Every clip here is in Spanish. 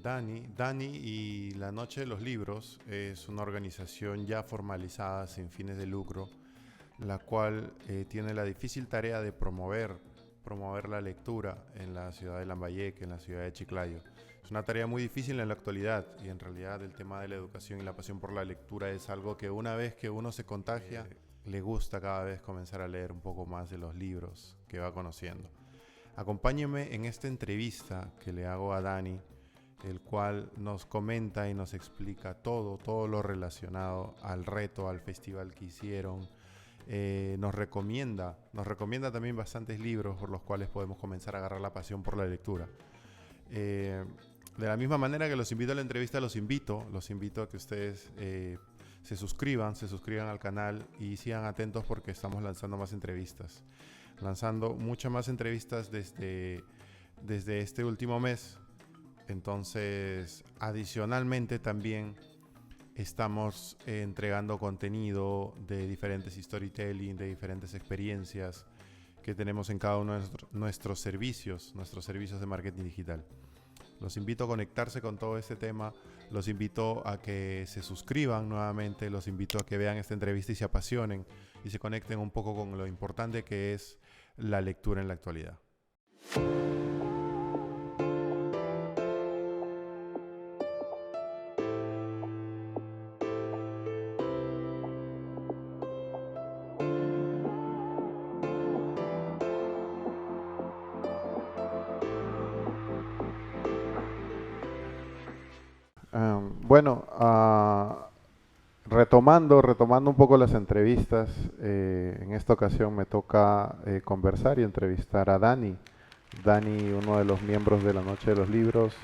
Dani y La Noche de los Libros es una organización ya formalizada sin fines de lucro, la cual tiene la difícil tarea de promover la lectura en la ciudad de Lambayeque, en la ciudad de Chiclayo. Es una tarea muy difícil en la actualidad y en realidad el tema de la educación y la pasión por la lectura es algo que una vez que uno se contagia, le gusta cada vez comenzar a leer un poco más de los libros que va conociendo. Acompáñeme en esta entrevista que le hago a Dani, el cual nos comenta y nos explica todo lo relacionado al reto, al festival que hicieron. Nos recomienda también bastantes libros por los cuales podemos comenzar a agarrar la pasión por la lectura. Eh, de la misma manera que los invito a la entrevista, los invito a que ustedes se suscriban al canal y sigan atentos porque estamos lanzando más entrevistas. Lanzando muchas más entrevistas desde este último mes. Entonces, adicionalmente también estamos entregando contenido de diferentes storytelling, de diferentes experiencias que tenemos en cada uno de nuestros servicios de marketing digital. Los invito a conectarse con todo este tema, los invito a que se suscriban nuevamente, los invito a que vean esta entrevista y se apasionen y se conecten un poco con lo importante que es la lectura en la actualidad. Bueno, retomando un poco las entrevistas, en esta ocasión me toca conversar y entrevistar a Dani. Dani, uno de los miembros de la Noche de los Libros.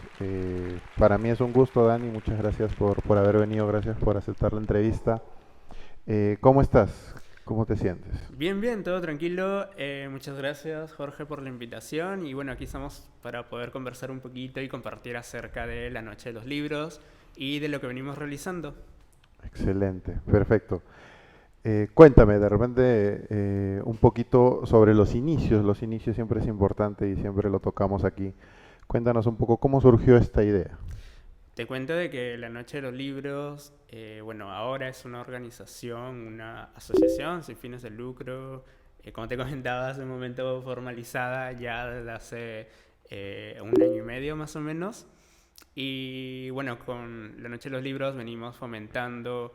Para mí es un gusto, Dani, muchas gracias por haber venido, gracias por aceptar la entrevista. ¿Cómo estás? ¿Cómo te sientes? Bien, bien, todo tranquilo. Muchas gracias, Jorge, por la invitación. Y bueno, aquí estamos para poder conversar un poquito y compartir acerca de la Noche de los Libros y de lo que venimos realizando. Excelente, perfecto. Cuéntame de repente un poquito sobre los inicios. Los inicios siempre es importante y siempre lo tocamos aquí. Cuéntanos un poco cómo surgió esta idea. Te cuento de que la Noche de los Libros, bueno, ahora es una organización, una asociación sin fines de lucro, como te comentaba hace un momento, formalizada ya desde hace un año y medio más o menos. Y bueno, con la Noche de los Libros venimos fomentando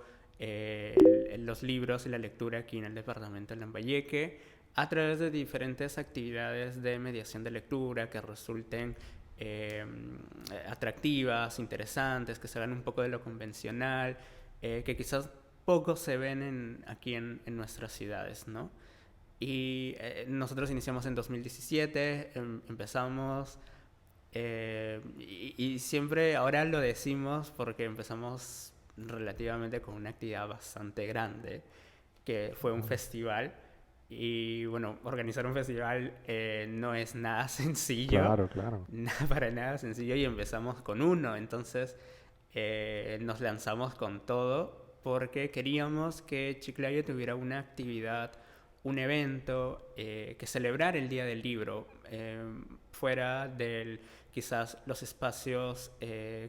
los libros y la lectura aquí en el departamento de Lambayeque a través de diferentes actividades de mediación de lectura que resulten eh, atractivas, interesantes, que se hagan un poco de lo convencional, que quizás poco se ven aquí en nuestras ciudades, ¿no? Y nosotros iniciamos en 2017, empezamos y siempre ahora lo decimos porque empezamos relativamente con una actividad bastante grande, que fue un Claro, festival. Y bueno, organizar un festival no es nada sencillo, claro, claro. nada para nada sencillo, y empezamos con uno. Entonces nos lanzamos con todo porque queríamos que Chiclayo tuviera una actividad, un evento que celebrar el Día del Libro, fuera del quizás los espacios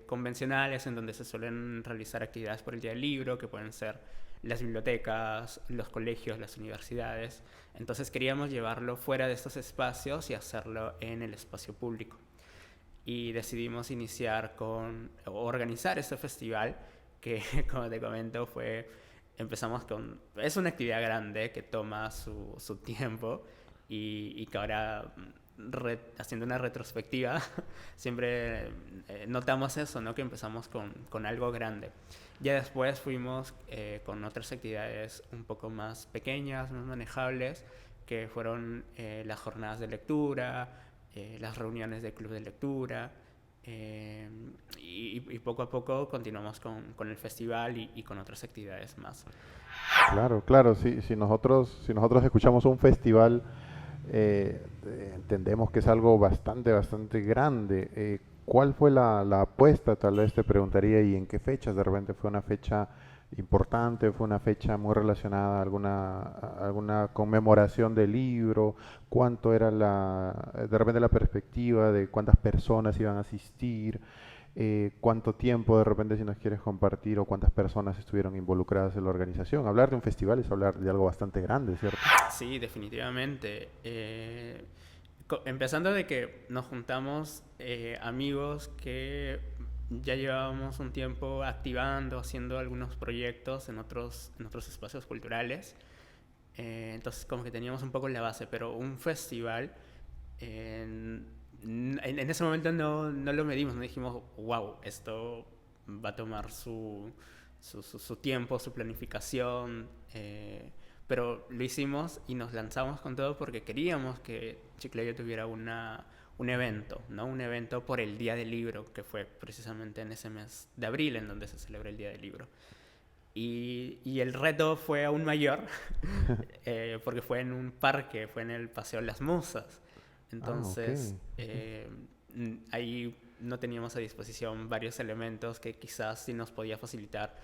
convencionales en donde se suelen realizar actividades por el Día del Libro, que pueden ser las bibliotecas, los colegios, las universidades. Entonces queríamos llevarlo fuera de estos espacios y hacerlo en el espacio público. Y decidimos iniciar o organizar este festival que, como te comento, empezamos con, es una actividad grande que toma su tiempo y que ahora, haciendo una retrospectiva, siempre notamos eso, ¿no? Que empezamos con algo grande. Ya después fuimos con otras actividades un poco más pequeñas, más manejables, que fueron las jornadas de lectura, las reuniones de club de lectura, y poco a poco continuamos con el festival y con otras actividades más. Claro, claro, sí, si nosotros escuchamos un festival, entendemos que es algo bastante grande. ¿Cuál fue la apuesta? Tal vez te preguntaría, ¿y en qué fechas? De repente fue una fecha importante, fue una fecha muy relacionada a alguna conmemoración del libro, cuánto era de repente la perspectiva de cuántas personas iban a asistir. cuánto tiempo de repente si nos quieres compartir o cuántas personas estuvieron involucradas en la organización. Hablar de un festival es hablar de algo bastante grande, ¿cierto? Sí, definitivamente. Empezando de que nos juntamos amigos que ya llevábamos un tiempo activando, haciendo algunos proyectos en otros espacios culturales. Entonces como que teníamos un poco la base, pero un festival, en ese momento no lo medimos, no dijimos, wow, esto va a tomar su tiempo, su planificación, pero lo hicimos y nos lanzamos con todo porque queríamos que Chiclayo tuviera un evento, ¿no? Un evento por el Día del Libro, que fue precisamente en ese mes de abril en donde se celebra el Día del Libro. Y el reto fue aún mayor, porque fue en un parque, fue en el Paseo Las Musas. Ah, ok. Entonces, ahí no teníamos a disposición varios elementos que quizás sí nos podía facilitar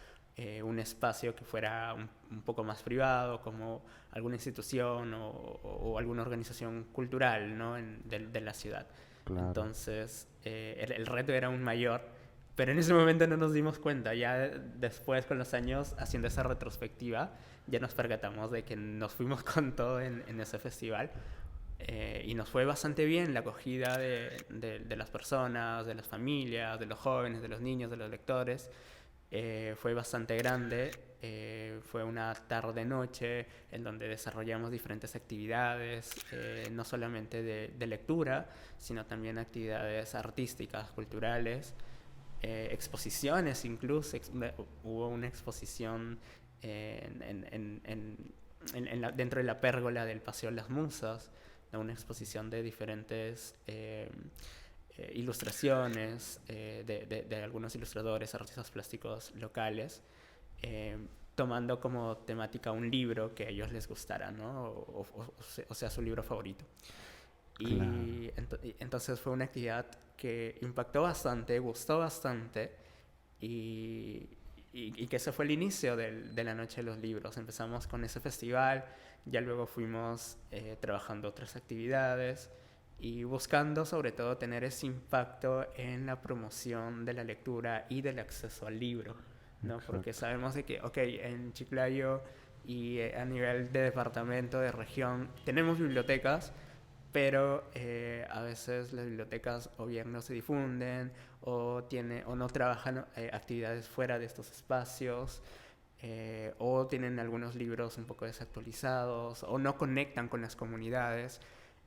un espacio que fuera un poco más privado, como alguna institución o alguna organización cultural, ¿no? De la ciudad. Claro. Entonces, el reto era aún mayor, pero en ese momento no nos dimos cuenta. Ya después, con los años, haciendo esa retrospectiva, ya nos percatamos de que nos fuimos con todo en ese festival. Y nos fue bastante bien la acogida de las personas, de las familias, de los jóvenes, de los niños, de los lectores. Fue bastante grande. Fue una tarde-noche en donde desarrollamos diferentes actividades, no solamente de lectura, sino también actividades artísticas, culturales, exposiciones incluso. Hubo una exposición dentro de la pérgola del Paseo Las Musas, ¿no? Una exposición de diferentes ilustraciones de algunos ilustradores, artistas plásticos locales, eh, tomando como temática un libro que a ellos les gustara, ¿no? O sea, su libro favorito. Claro. Y entonces fue una actividad que impactó bastante, gustó bastante, y, y que ese fue el inicio de la Noche de los Libros. Empezamos con ese festival, ya luego fuimos trabajando otras actividades y buscando sobre todo tener ese impacto en la promoción de la lectura y del acceso al libro, ¿no? Porque Exacto. sabemos de que, ok, en Chiclayo y a nivel de departamento, de región, tenemos bibliotecas, pero a veces las bibliotecas o bien no se difunden o no trabajan actividades fuera de estos espacios, o tienen algunos libros un poco desactualizados o no conectan con las comunidades.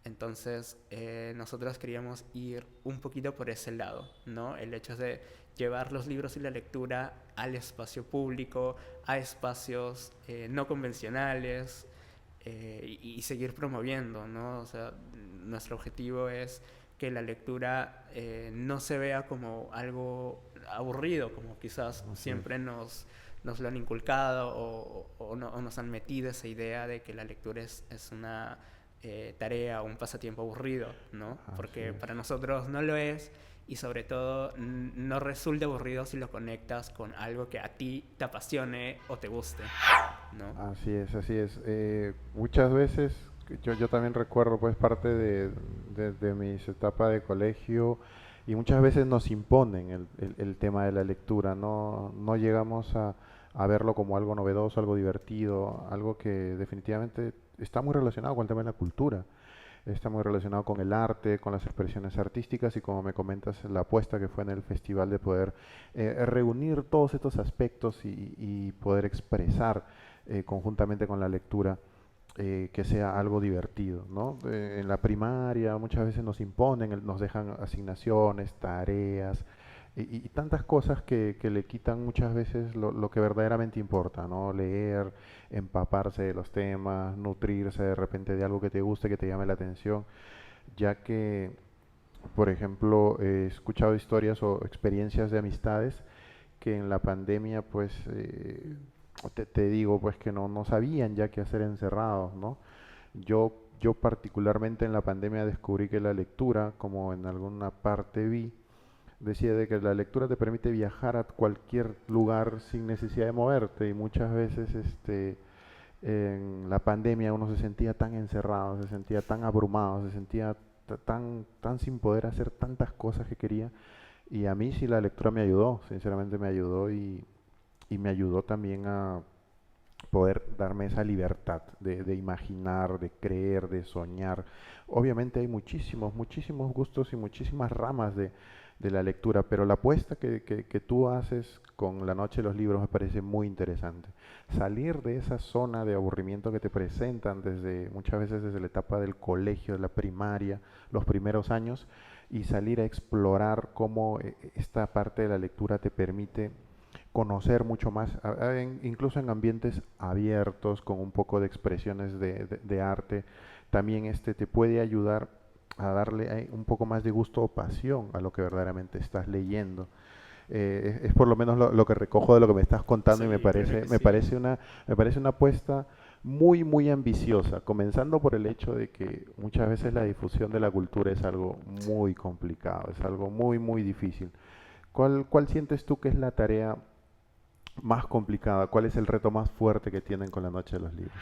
Entonces, nosotros queríamos ir un poquito por ese lado, ¿no? El hecho de llevar los libros y la lectura al espacio público, a espacios no convencionales, y seguir promoviendo, ¿no? O sea, nuestro objetivo es que la lectura no se vea como algo aburrido, como quizás Así es. siempre nos lo han inculcado o nos han metido esa idea de que la lectura es una tarea o un pasatiempo aburrido, ¿no? Así Porque es. para nosotros no lo es, y sobre todo no resulta aburrido si lo conectas con algo que a ti te apasione o te guste, ¿no? Así es, así es. Muchas veces, yo también recuerdo pues parte de mis etapas de colegio y muchas veces nos imponen el tema de la lectura, no llegamos a verlo como algo novedoso, algo divertido, algo que definitivamente está muy relacionado con el tema de la cultura, está muy relacionado con el arte, con las expresiones artísticas y como me comentas, la apuesta que fue en el festival de poder reunir todos estos aspectos y poder expresar conjuntamente con la lectura, que sea algo divertido, ¿no? En la primaria muchas veces nos imponen, nos dejan asignaciones, tareas y tantas cosas que le quitan muchas veces lo que verdaderamente importa, ¿no? Leer, empaparse de los temas, nutrirse de repente de algo que te guste, que te llame la atención, ya que, por ejemplo, he escuchado historias o experiencias de amistades que en la pandemia pues te digo pues que no sabían ya qué hacer encerrados, ¿no? Yo particularmente en la pandemia descubrí que la lectura, como en alguna parte vi, decía de que la lectura te permite viajar a cualquier lugar sin necesidad de moverte y muchas veces en la pandemia uno se sentía tan encerrado, se sentía tan abrumado, se sentía tan sin poder hacer tantas cosas que quería Y a mí sí la lectura me ayudó, sinceramente me ayudó y me ayudó también a poder darme esa libertad de imaginar, de creer, de soñar. Obviamente hay muchísimos, muchísimos gustos y muchísimas ramas de la lectura, pero la apuesta que tú haces con La Noche de los Libros me parece muy interesante. Salir de esa zona de aburrimiento que te presentan desde muchas veces desde la etapa del colegio, de la primaria, los primeros años, y salir a explorar cómo esta parte de la lectura te permite conocer mucho más, incluso en ambientes abiertos, con un poco de expresiones de arte, también este te puede ayudar a darle un poco más de gusto o pasión a lo que verdaderamente estás leyendo. Es por lo menos lo que recojo de lo que me estás contando y Sí, claro que me sí. me parece una apuesta muy, muy ambiciosa, comenzando por el hecho de que muchas veces la difusión de la cultura es algo muy complicado, es algo muy, muy difícil. ¿Cuál sientes tú que es la tarea más complicada? ¿Cuál es el reto más fuerte que tienen con la Noche de los Libros?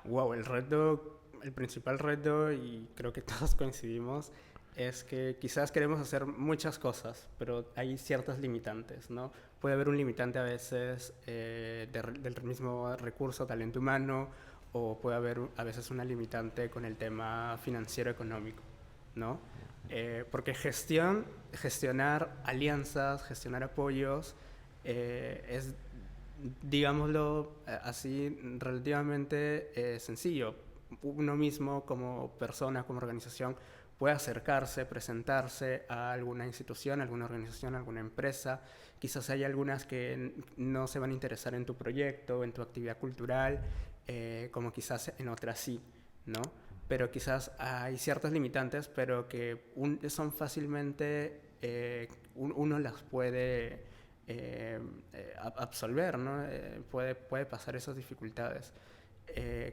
Wow, el reto, el principal reto, y creo que todos coincidimos, es que quizás queremos hacer muchas cosas, pero hay ciertas limitantes, ¿no? Puede haber un limitante a veces del mismo recurso, talento humano, o puede haber a veces una limitante con el tema financiero económico, ¿no? Porque gestionar alianzas, gestionar apoyos, es, digámoslo así, relativamente sencillo. Uno mismo como persona, como organización, puede acercarse, presentarse a alguna institución, alguna organización, alguna empresa. Quizás hay algunas que no se van a interesar en tu proyecto, en tu actividad cultural, como quizás en otras sí, ¿no? Pero quizás hay ciertas limitantes, pero que son fácilmente, uno las puede absolver, ¿no? Puede pasar esas dificultades.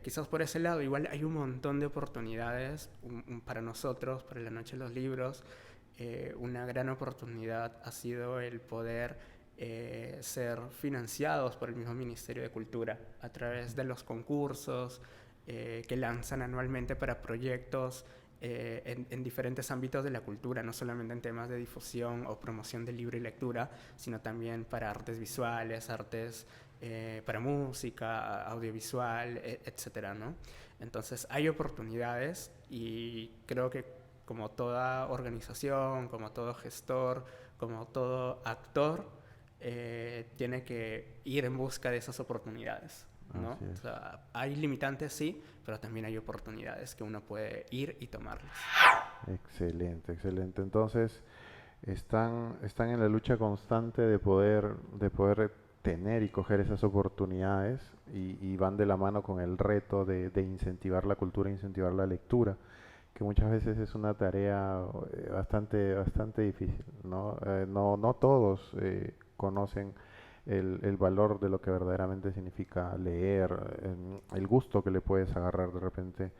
Quizás por ese lado, igual hay un montón de oportunidades para nosotros, para la Noche de los Libros. Una gran oportunidad ha sido el poder ser financiados por el mismo Ministerio de Cultura a través de los concursos que lanzan anualmente para proyectos en diferentes ámbitos de la cultura, no solamente en temas de difusión o promoción del libro y lectura, sino también para artes visuales, artes para música, audiovisual, etcétera, ¿no? Entonces hay oportunidades y creo que como toda organización, como todo gestor, como todo actor, tiene que ir en busca de esas oportunidades, ¿no? Así O es. sea, hay limitantes, sí, pero también hay oportunidades que uno puede ir y tomarlas. Excelente, excelente. Entonces, están en la lucha constante de poder tener y coger esas oportunidades y van de la mano con el reto de incentivar la cultura, incentivar la lectura, que muchas veces es una tarea bastante, bastante difícil, ¿no? No todos conocen el valor de lo que verdaderamente significa leer, el gusto que le puedes agarrar de repente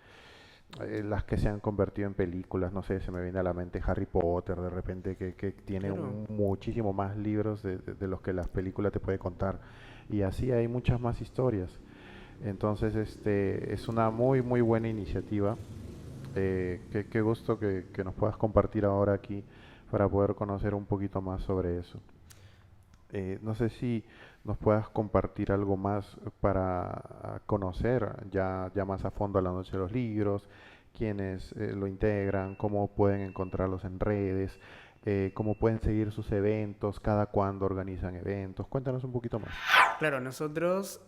las que se han convertido en películas, no sé, se me viene a la mente Harry Potter, de repente que tiene Claro, muchísimo más libros de los que las películas te puede contar. Y así hay muchas más historias. Entonces, es una muy, muy buena iniciativa. Qué gusto que nos puedas compartir ahora aquí para poder conocer un poquito más sobre eso. No sé si nos puedas compartir algo más para conocer ya más a fondo a la Noche de los Libros, quiénes lo integran, cómo pueden encontrarlos en redes, cómo pueden seguir sus eventos, cada cuándo organizan eventos. Cuéntanos un poquito más. claro, nosotros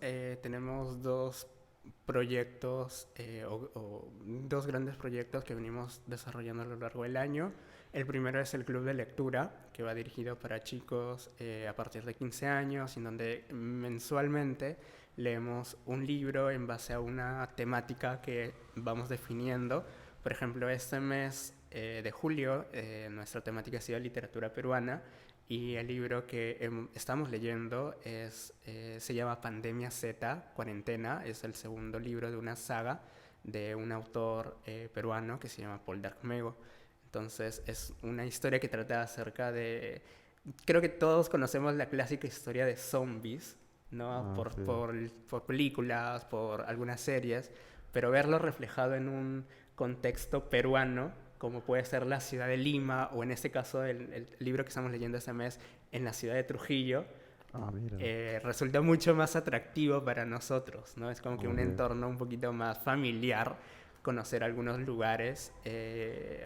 tenemos dos proyectos o dos grandes proyectos que venimos desarrollando a lo largo del año. El primero es el Club de Lectura, que va dirigido para chicos a partir de 15 años, en donde mensualmente leemos un libro en base a una temática que vamos definiendo. Por ejemplo, este mes de julio nuestra temática ha sido literatura peruana y el libro que estamos leyendo se llama Pandemia Z, Cuarentena. Es el segundo libro de una saga de un autor peruano que se llama Paul Darkmego. Entonces es una historia que trata acerca de... Creo que todos conocemos la clásica historia de zombies, ¿no? Así es. Por películas, por algunas series, pero verlo reflejado en un contexto peruano como puede ser la ciudad de Lima, o en este caso el libro que estamos leyendo este mes, en la ciudad de Trujillo, Mira. resulta mucho más atractivo para nosotros, ¿no? Es como que un Ok. entorno un poquito más familiar, conocer algunos lugares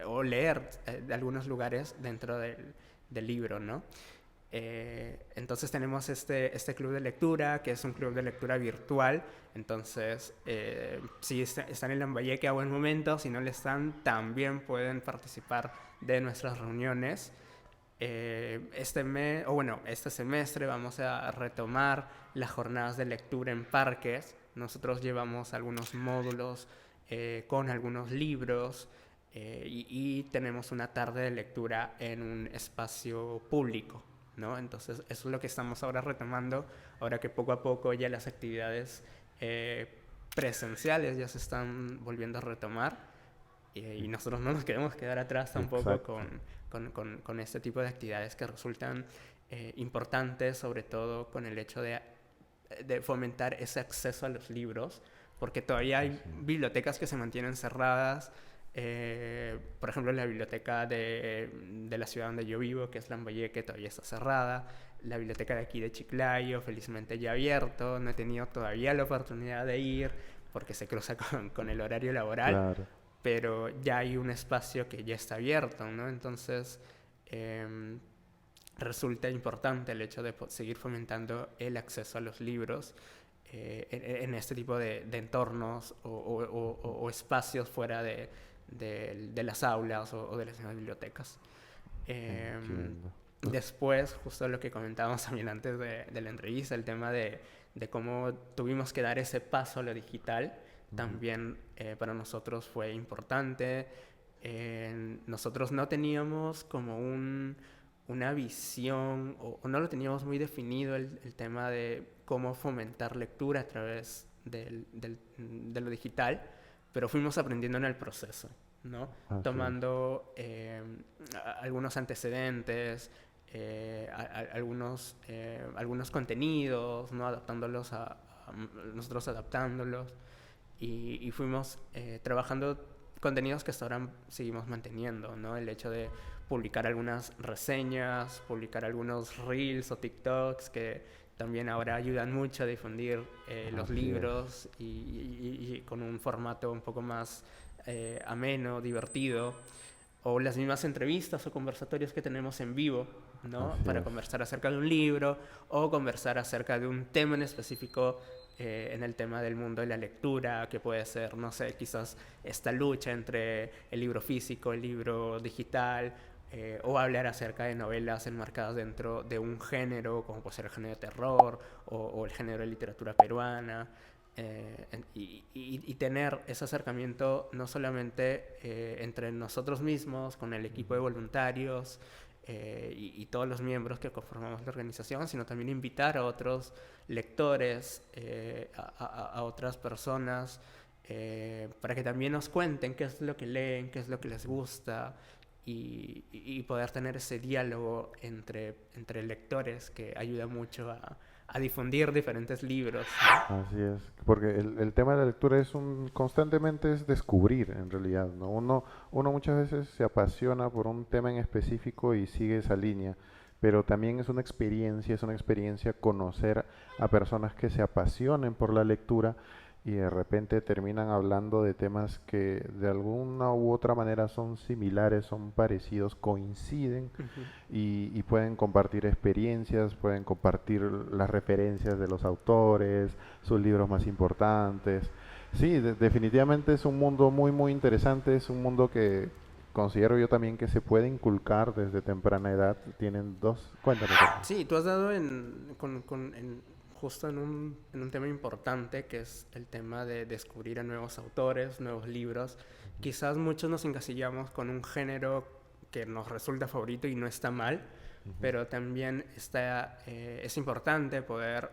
o leer de algunos lugares dentro del libro, ¿no? Entonces tenemos este club de lectura, que es un club de lectura virtual. Entonces, si están en Lambayeque a buen momento, si no le están, también pueden participar de nuestras reuniones. Este semestre vamos a retomar las jornadas de lectura en parques. Nosotros llevamos algunos módulos con algunos libros y tenemos una tarde de lectura en un espacio público, ¿no? Entonces, eso es lo que estamos ahora retomando, ahora que poco a poco ya las actividades eh, presenciales ya se están volviendo a retomar y nosotros no nos queremos quedar atrás tampoco Exacto. con este tipo de actividades que resultan importantes, sobre todo con el hecho de fomentar ese acceso a los libros, porque todavía hay Así es. bibliotecas que se mantienen cerradas. Por ejemplo, la biblioteca de la ciudad donde yo vivo, que es Lambayeque, todavía está cerrada. La biblioteca de aquí de Chiclayo, felizmente ya ha abierto. No he tenido todavía la oportunidad de ir porque se cruza con el horario laboral, Claro. pero ya hay un espacio que ya está abierto, ¿no? Entonces, resulta importante el hecho de seguir fomentando el acceso a los libros en este tipo de entornos o espacios fuera de las aulas o de las bibliotecas. Eh, Entiendo. Después, justo lo que comentábamos también antes de la entrevista, el tema de cómo tuvimos que dar ese paso a lo digital, Ujú. también para nosotros fue importante. Nosotros no teníamos como una visión o no lo teníamos muy definido el tema de cómo fomentar lectura a través de lo digital, pero fuimos aprendiendo en el proceso, ¿no? Así es. Tomando algunos antecedentes, algunos contenidos, ¿no? Adaptándolos nosotros adaptándolos y fuimos trabajando contenidos que hasta ahora seguimos manteniendo, ¿no? El hecho de publicar algunas reseñas, publicar algunos reels o TikToks que también ahora ayudan mucho a difundir los Así es. libros y con un formato un poco más ameno, divertido, o las mismas entrevistas o conversatorios que tenemos en vivo, ¿no? Así Para es. conversar acerca de un libro o conversar acerca de un tema en específico en el tema del mundo de la lectura, que puede ser, no sé, quizás esta lucha entre el libro físico, el libro digital, o hablar acerca de novelas enmarcadas dentro de un género, como puede ser el género de terror o el género de literatura peruana. Y tener ese acercamiento no solamente entre nosotros mismos, con el equipo de voluntarios y todos los miembros que conformamos la organización, sino también invitar a otros lectores, a otras personas, para que también nos cuenten qué es lo que leen, qué es lo que les gusta y poder tener ese diálogo entre lectores que ayuda mucho a difundir diferentes libros, ¿no? Así es, porque el tema de la lectura es constantemente es descubrir en realidad, ¿no? Uno muchas veces se apasiona por un tema en específico y sigue esa línea, pero también es una experiencia conocer a personas que se apasionen por la lectura y de repente terminan hablando de temas que de alguna u otra manera son similares, son parecidos, coinciden Ujú. y pueden compartir experiencias, pueden compartir las referencias de los autores, sus libros más importantes. Sí, definitivamente es un mundo muy, muy interesante, es un mundo que considero yo también que se puede inculcar desde temprana edad. Tienen dos, cuéntame, Carlos. Sí, tú has dado justo en un tema importante que es el tema de descubrir a nuevos autores, nuevos libros. Quizás muchos nos encasillamos con un género que nos resulta favorito y no está mal, Ujú. pero también es importante poder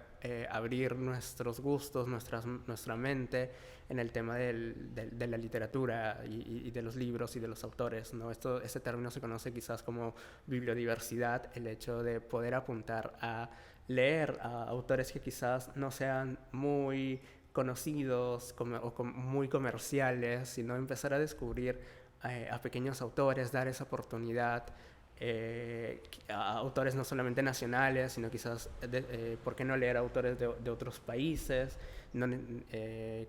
abrir nuestros gustos, nuestra mente en el tema de la literatura y de los libros y de los autores, ¿no? Este término se conoce quizás como bibliodiversidad, el hecho de poder apuntar a leer a autores que quizás no sean muy conocidos muy comerciales, sino empezar a descubrir a pequeños autores, dar esa oportunidad a autores no solamente nacionales, sino quizás, ¿por qué no leer autores de otros países? No,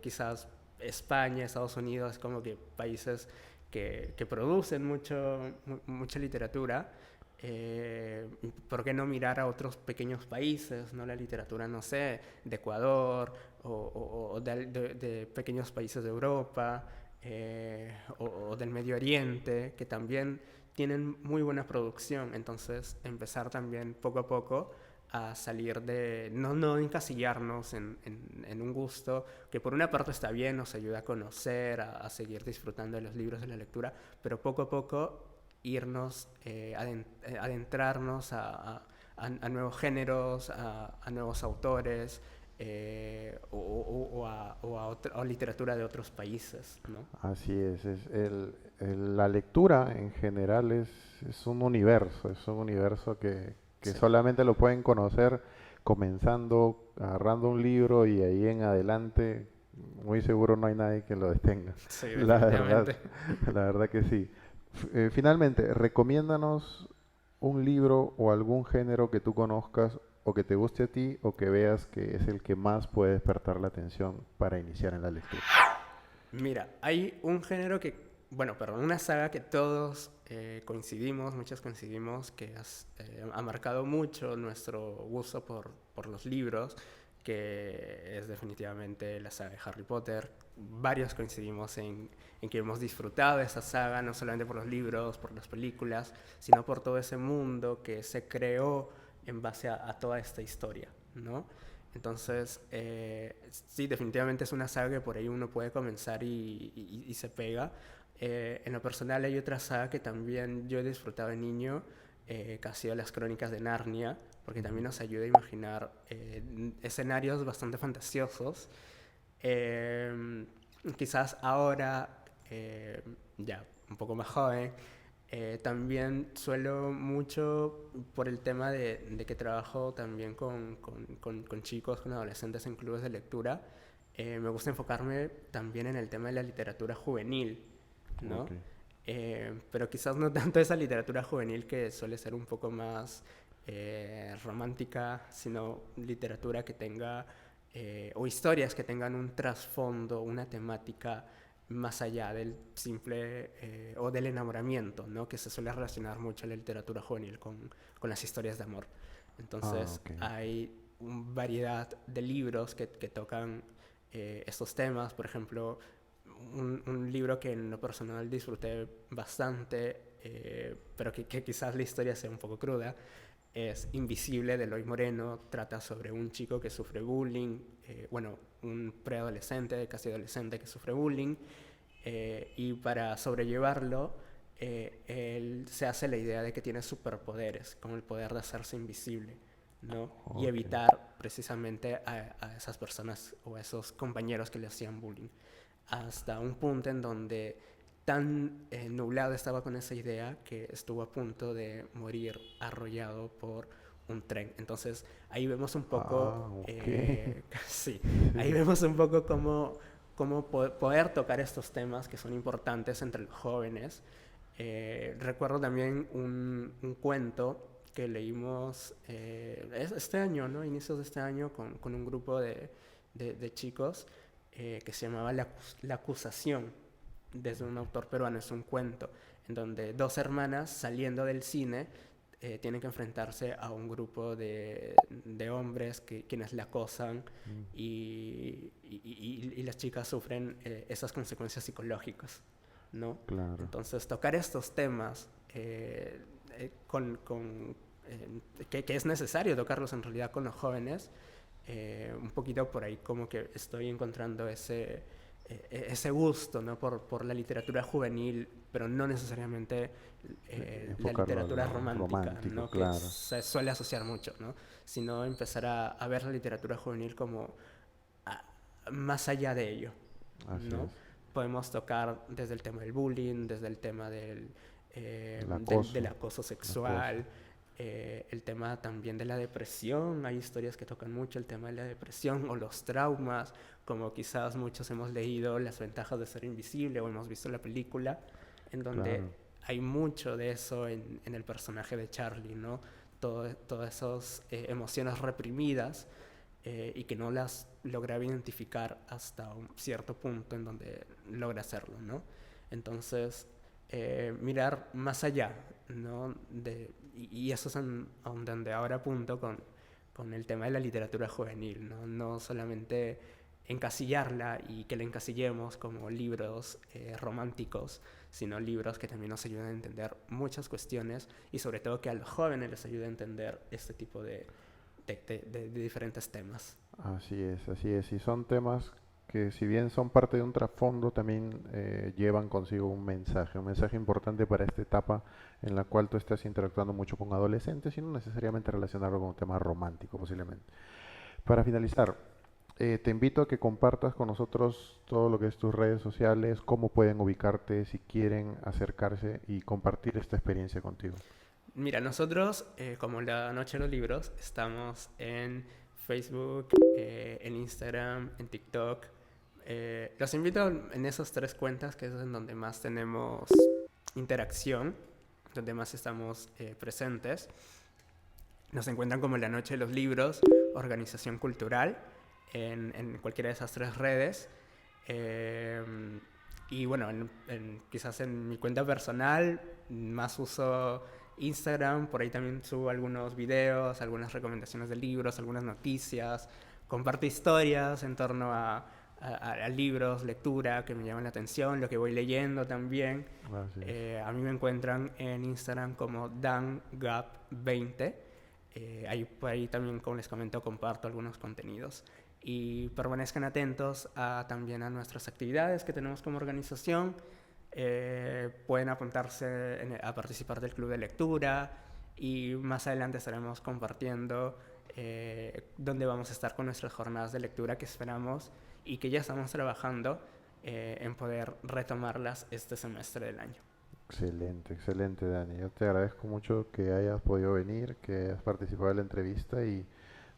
quizás España, Estados Unidos, como que países que producen mucha literatura. ¿Por qué no mirar a otros pequeños países, no? La literatura, no sé, de Ecuador o de pequeños países de Europa o del Medio Oriente, que también tienen muy buena producción. Entonces, empezar también poco a poco a salir de, no encasillarnos en un gusto que por una parte está bien, nos ayuda a conocer, a seguir disfrutando de los libros, de la lectura, pero poco a poco irnos, adentrarnos a nuevos géneros, a nuevos autores, o literatura de otros países, ¿no? Así es la lectura en general es un universo que Sí, solamente lo pueden conocer comenzando, agarrando un libro y ahí en adelante, muy seguro no hay nadie que lo detenga. sí, La verdad, definitivamente. la verdad que sí. Finalmente, recomiéndanos un libro o algún género que tú conozcas o que te guste a ti o que veas que es el que más puede despertar la atención para iniciar en la lectura. Mira, hay un género que, bueno, perdón, una saga que todos coincidimos, muchos coincidimos, que ha marcado mucho nuestro gusto por los libros, que es definitivamente la saga de Harry Potter. Varios coincidimos en que hemos disfrutado de esa saga, no solamente por los libros, por las películas, sino por todo ese mundo que se creó en base a toda esta historia, ¿no? Entonces, sí, definitivamente es una saga que por ahí uno puede comenzar y se pega. En lo personal hay otra saga que también yo he disfrutado de niño, que ha sido Las Crónicas de Narnia, porque también nos ayuda a imaginar escenarios bastante fantasiosos. Eh, Quizás ahora, ya un poco más joven, también suelo mucho por el tema de que trabajo también con chicos, con adolescentes en clubes de lectura. Me gusta enfocarme también en el tema de la literatura juvenil, ¿no? Ok. Pero quizás no tanto esa literatura juvenil que suele ser un poco más romántica, sino literatura que tenga, o historias que tengan un trasfondo, una temática más allá del simple o del enamoramiento, ¿no? Que se suele relacionar mucho la literatura juvenil con las historias de amor. Ah, Entonces ok. hay variedad de libros que tocan estos temas. Por ejemplo, un libro que en lo personal disfruté bastante, pero que quizás la historia sea un poco cruda, es Invisible de Eloy Moreno. Trata sobre un chico que sufre bullying, bueno, un preadolescente, casi adolescente que sufre bullying, y para sobrellevarlo, él se hace la idea de que tiene superpoderes, como el poder de hacerse invisible, ¿no? Y Ok. evitar precisamente a esas personas o a esos compañeros que le hacían bullying. Hasta un punto en donde tan nublado estaba con esa idea que estuvo a punto de morir arrollado por un tren. Entonces ahí vemos un Ah, poco, ok. sí, ahí Sí. vemos un poco cómo poder tocar estos temas que son importantes entre los jóvenes. Recuerdo también un cuento que leímos este año, ¿no? Inicios de este año con un grupo de chicos que se llamaba La Acusación, desde un autor peruano. Es un cuento en donde dos hermanas saliendo del cine tienen que enfrentarse a un grupo de hombres quienes la acosan Mm, y las chicas sufren esas consecuencias psicológicas, ¿no? claro. Entonces, tocar estos temas que es necesario tocarlos en realidad con los jóvenes, un poquito por ahí como que estoy encontrando ese gusto, ¿no? por la literatura juvenil, pero no necesariamente la Enfocarlo a literatura lo romántica, romántico, ¿no? Que claro. se suele asociar mucho, ¿no? Sino empezar a ver la literatura juvenil como a- más allá de ello, Así ¿no? es. Podemos tocar desde el tema del bullying, desde el tema El del acoso, acoso el acoso. sexual, el tema también de la depresión. Hay historias que tocan mucho el tema de la depresión o los traumas, como quizás muchos hemos leído Las ventajas de ser invisible o hemos visto la película. en donde Claro. hay mucho de eso en el personaje de Charlie, ¿no? Todas esas emociones reprimidas y que no las lograba identificar hasta un cierto punto en donde logra hacerlo, ¿no? Entonces, mirar más allá, ¿no? Y eso es a donde ahora apunto con el tema de la literatura juvenil, ¿no? No solamente encasillarla y que la encasillemos como libros románticos, sino libros que también nos ayuden a entender muchas cuestiones y sobre todo que a los jóvenes les ayude a entender este tipo de diferentes temas. Así es, así es. Y son temas que si bien son parte de un trasfondo, también llevan consigo un mensaje importante para esta etapa en la cual tú estás interactuando mucho con adolescentes y no necesariamente relacionarlo con un tema romántico posiblemente. Para finalizar, te invito a que compartas con nosotros todo lo que es tus redes sociales, cómo pueden ubicarte si quieren acercarse y compartir esta experiencia contigo. Mira, nosotros, como La Noche de los Libros, estamos en Facebook, en Instagram, en TikTok. Los invito en esas 3 cuentas, que es en donde más tenemos interacción, donde más estamos presentes. Nos encuentran como La Noche de los Libros, Organización Cultural, en cualquiera de esas 3 redes. Y bueno, quizás en mi cuenta personal más uso Instagram, por ahí también subo algunos videos, algunas recomendaciones de libros, algunas noticias, comparto historias en torno a libros, lectura que me llaman la atención, lo que voy leyendo también. Así es. A mí me encuentran en Instagram como DanGap20. Por ahí también, como les comento, comparto algunos contenidos. Y permanezcan atentos también a nuestras actividades que tenemos como organización. Pueden apuntarse a participar del club de lectura y más adelante estaremos compartiendo dónde vamos a estar con nuestras jornadas de lectura que esperamos y que ya estamos trabajando en poder retomarlas este semestre del año. Excelente, excelente, Dani. Yo te agradezco mucho que hayas podido venir, que hayas participado en la entrevista y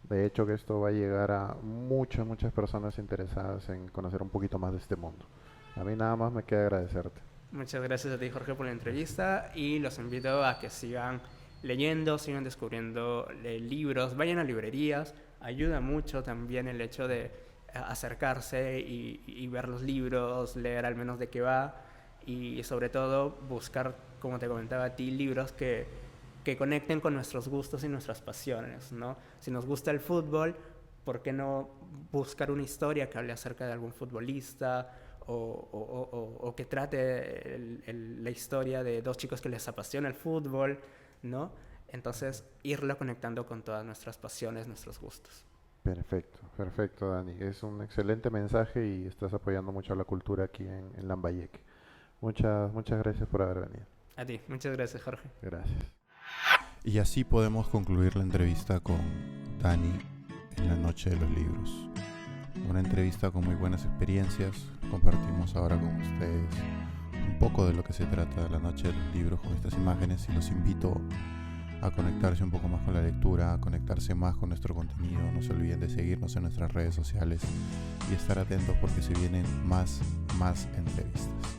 de hecho que esto va a llegar a muchas personas interesadas en conocer un poquito más de este mundo. A mí nada más me queda agradecerte. Muchas gracias a ti, Jorge, por la entrevista y los invito a que sigan leyendo, sigan descubriendo libros, vayan a librerías. Ayuda mucho también el hecho de acercarse y ver los libros, leer al menos de qué va y sobre todo buscar, como te comentaba a ti, libros que conecten con nuestros gustos y nuestras pasiones, ¿no? Si nos gusta el fútbol, ¿por qué no buscar una historia que hable acerca de algún futbolista o que trate la historia de 2 chicos que les apasiona el fútbol, ¿no? Entonces, irlo conectando con todas nuestras pasiones, nuestros gustos. Perfecto, perfecto, Dani. Es un excelente mensaje y estás apoyando mucho a la cultura aquí en Lambayeque. Muchas gracias por haber venido. A ti, muchas gracias, Jorge. Gracias. Y así podemos concluir la entrevista con Dani en La Noche de los Libros. Una entrevista con muy buenas experiencias. Compartimos ahora con ustedes un poco de lo que se trata de La Noche de los Libros con estas imágenes y los invito a conectarse un poco más con la lectura, a conectarse más con nuestro contenido. No se olviden de seguirnos en nuestras redes sociales y estar atentos porque se vienen más entrevistas.